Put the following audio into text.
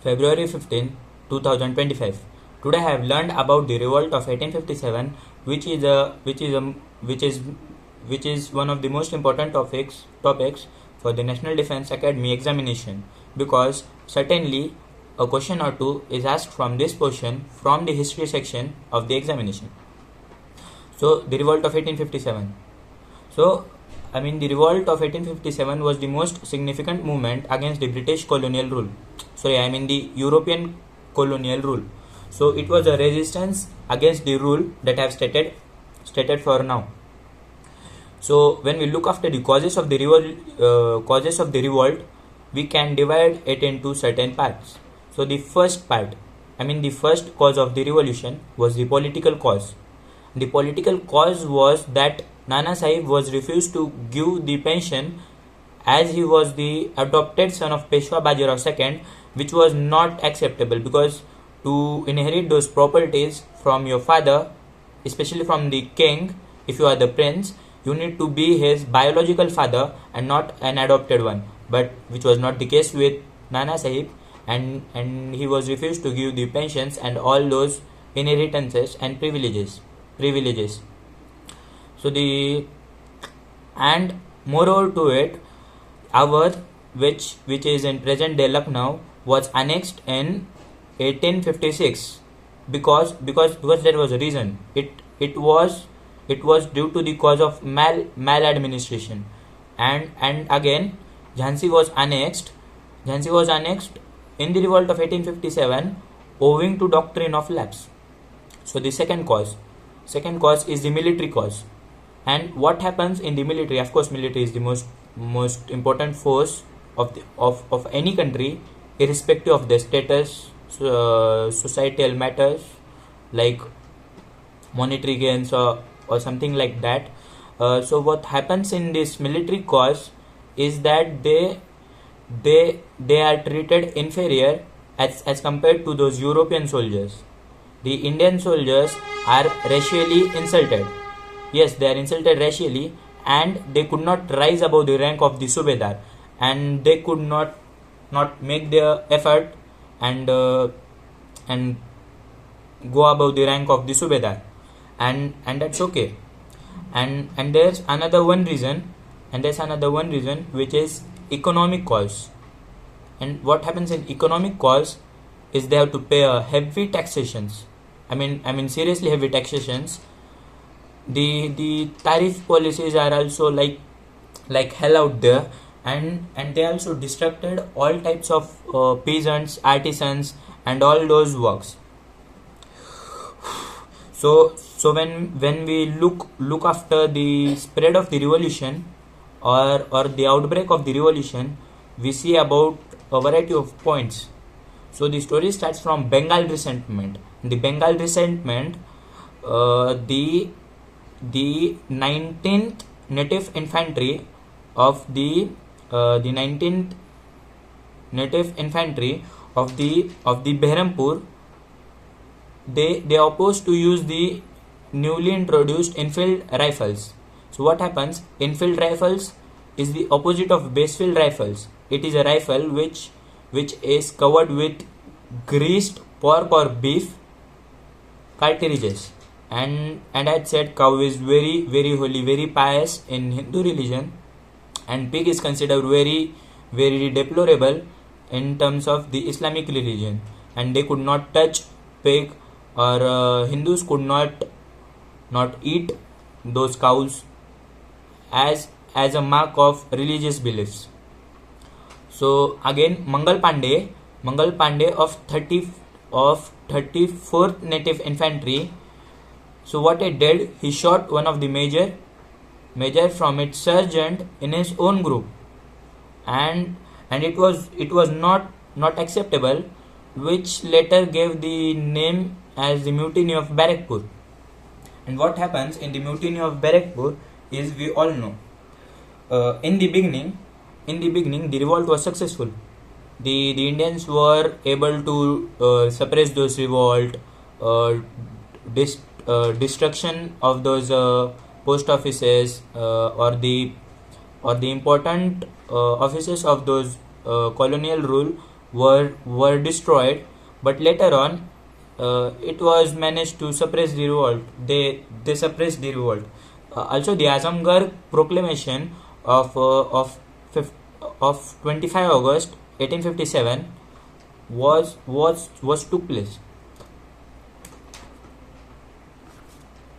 February 15, 2025. Today I have learned about the revolt of 1857, which is one of the most important topics for the National Defence Academy examination, because certainly a question or two is asked from this portion from the history section of the examination. So the revolt of 1857. The revolt of 1857 was the most significant movement against the British colonial rule. The European colonial rule. So it was a resistance against the rule that I have stated for now. So when we look after the causes of the revolt, we can divide it into certain parts. So the first cause of the revolution was the political cause. The political cause was that Nana Sahib was refused to give the pension as he was the adopted son of Peshwa Bajirao II, which was not acceptable, because to inherit those properties from your father, especially from the king, if you are the prince, you need to be his biological father and not an adopted one, but which was not the case with Nana Sahib, and he was refused to give the pensions and all those inheritances and privileges. So moreover to it, Awadh, which is in present day Lucknow, was annexed in 1856 because there was a reason. It was due to the cause of maladministration, and again Jhansi was annexed in the revolt of 1857 owing to doctrine of lapse. So the second cause is the military cause. And what happens in the military? Of course, military is the most important force of any country, irrespective of their status, societal matters like monetary gains or something like that. So what happens in this military cause is that they are treated inferior as compared to those European soldiers. The Indian soldiers are racially insulted. Yes, they are insulted racially, and they could not rise above the rank of the Subedar, and they could not make their effort and go above the rank of the Subedar, and that's okay. And there's another one reason, which is economic cause. And what happens in economic cause is they have to pay a heavy taxations. Seriously heavy taxations. The tariff policies are also like hell out there, and they also distracted all types of peasants, artisans, and all those works. So when we look after the spread of the revolution or the outbreak of the revolution, we see about a variety of points. So the story starts from Bengal resentment. The Bengal resentment, the 19th native infantry of the 19th native infantry of the Behrampur, they opposed to use the newly introduced infield rifles. So what happens? Infield rifles is the opposite of basefield rifles. It is a rifle which is covered with greased pork or beef cartridges. And I said cow is very, very holy, very pious in Hindu religion, and pig is considered very, very deplorable in terms of the Islamic religion, and they could not touch pig, or Hindus could not eat those cows as a mark of religious beliefs. So again, Mangal Pandey of 34th Native Infantry. So what he did, he shot one of the major from its sergeant in his own group, and it was not acceptable, which later gave the name as the Mutiny of Barakpur. And what happens in the Mutiny of Barakpur is, we all know. In the beginning, the revolt was successful. The Indians were able to suppress those revolt, destruction of those post offices, or the important offices of those colonial rule were destroyed, but later on it was managed to suppress the revolt. They suppressed the revolt. Also, the Azamgarh proclamation of 25 August 1857 was took place.